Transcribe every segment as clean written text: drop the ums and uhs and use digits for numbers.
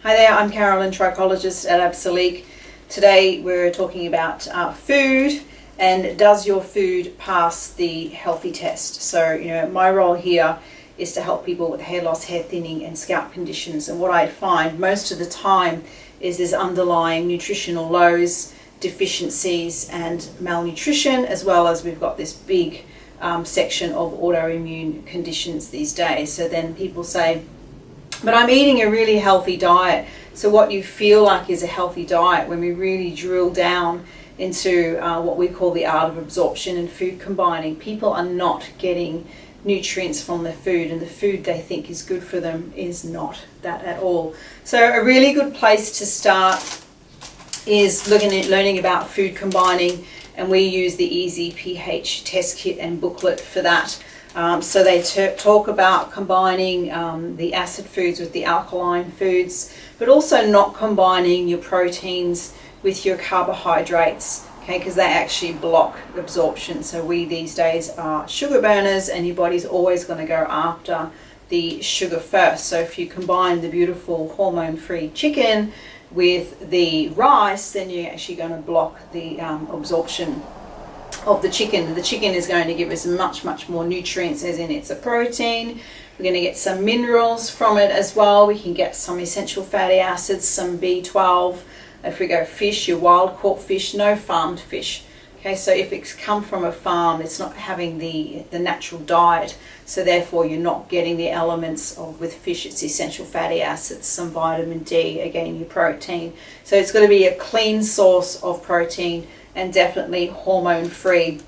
Hi there, I'm Carolyn, trichologist at Absolique. Today we're talking about food and does your food pass the healthy test. So, my role here is to help people with hair loss, hair thinning and scalp conditions. And what I find most of the time is there's underlying nutritional lows, deficiencies and malnutrition, as well as we've got this big section of autoimmune conditions these days. So then people say, but I'm eating a really healthy diet. So what you feel like is a healthy diet, when we really drill down into what we call the art of absorption and food combining, people are not getting nutrients from their food, and the food they think is good for them is not that at all. So a really good place to start is learning about food combining, and we use the Easy pH test kit and booklet for that. So they talk about combining the acid foods with the alkaline foods, but also not combining your proteins with your carbohydrates, okay, because they actually block absorption. So we these days are sugar burners, and your body's always going to go after the sugar first. So if you combine the beautiful hormone-free chicken with the rice, then you're actually going to block the absorption of the chicken. The chicken is going to give us much more nutrients, as in it's a protein. We're going to get some minerals from it as well. We can get some essential fatty acids, some B12. If we go fish, your wild caught fish, no farmed fish. Okay, so if it's come from a farm, it's not having the natural diet, so therefore you're not getting the elements of, with fish, it's essential fatty acids, some vitamin D, again your protein. So it's got to be a clean source of protein and definitely hormone free,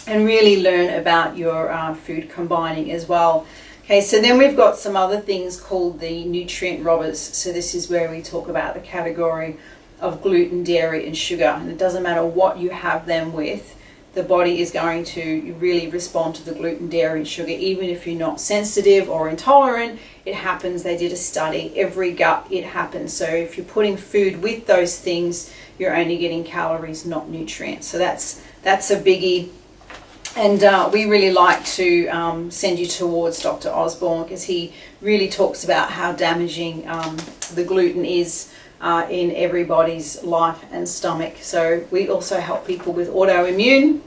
and really learn about your food combining as well. Okay, so then we've got some other things called the nutrient robbers. So this is where we talk about the category of gluten, dairy and sugar, and it doesn't matter what you have them with, the body is going to really respond to the gluten, dairy and sugar. Even if you're not sensitive or intolerant, it happens. They did a study, every gut it happens. So if you're putting food with those things, you're only getting calories, not nutrients. So that's a biggie. And we really like to send you towards Dr. Osborne, because he really talks about how damaging the gluten is in everybody's life and stomach. So we also help people with autoimmune.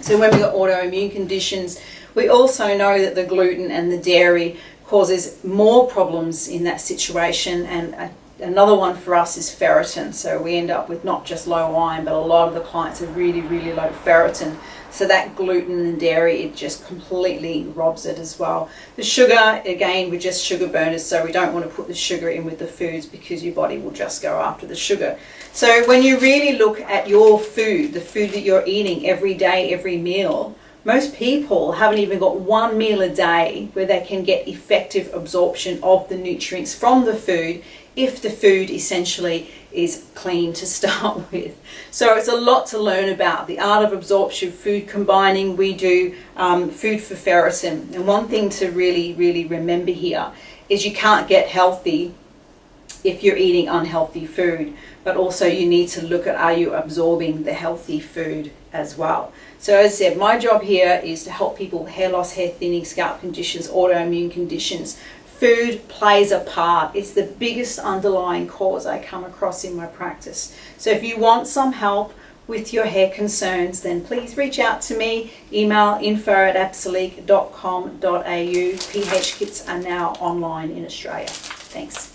So when we've got autoimmune conditions, we also know that the gluten and the dairy causes more problems in that situation. And another one for us is ferritin. So we end up with not just low iron, but a lot of the clients are really low ferritin. So that gluten and dairy, it just completely robs it as well. The sugar, again, we're just sugar burners, so we don't want to put the sugar in with the foods, because your body will just go after the sugar. So when you really look at your food, the food that you're eating every day, every meal, most people haven't even got one meal a day where they can get effective absorption of the nutrients from the food, if the food essentially is clean to start with. So it's a lot to learn about the art of absorption, food combining. We do food for ferritin. And one thing to really remember here is you can't get healthy if you're eating unhealthy food, but also you need to look at, are you absorbing the healthy food as well. So as I said, my job here is to help people with hair loss, hair thinning, scalp conditions, autoimmune conditions. Food plays a part. It's the biggest underlying cause I come across in my practice. So if you want some help with your hair concerns, then please reach out to me. Email info@absolique.com.au. pH kits are now online in Australia. Thanks.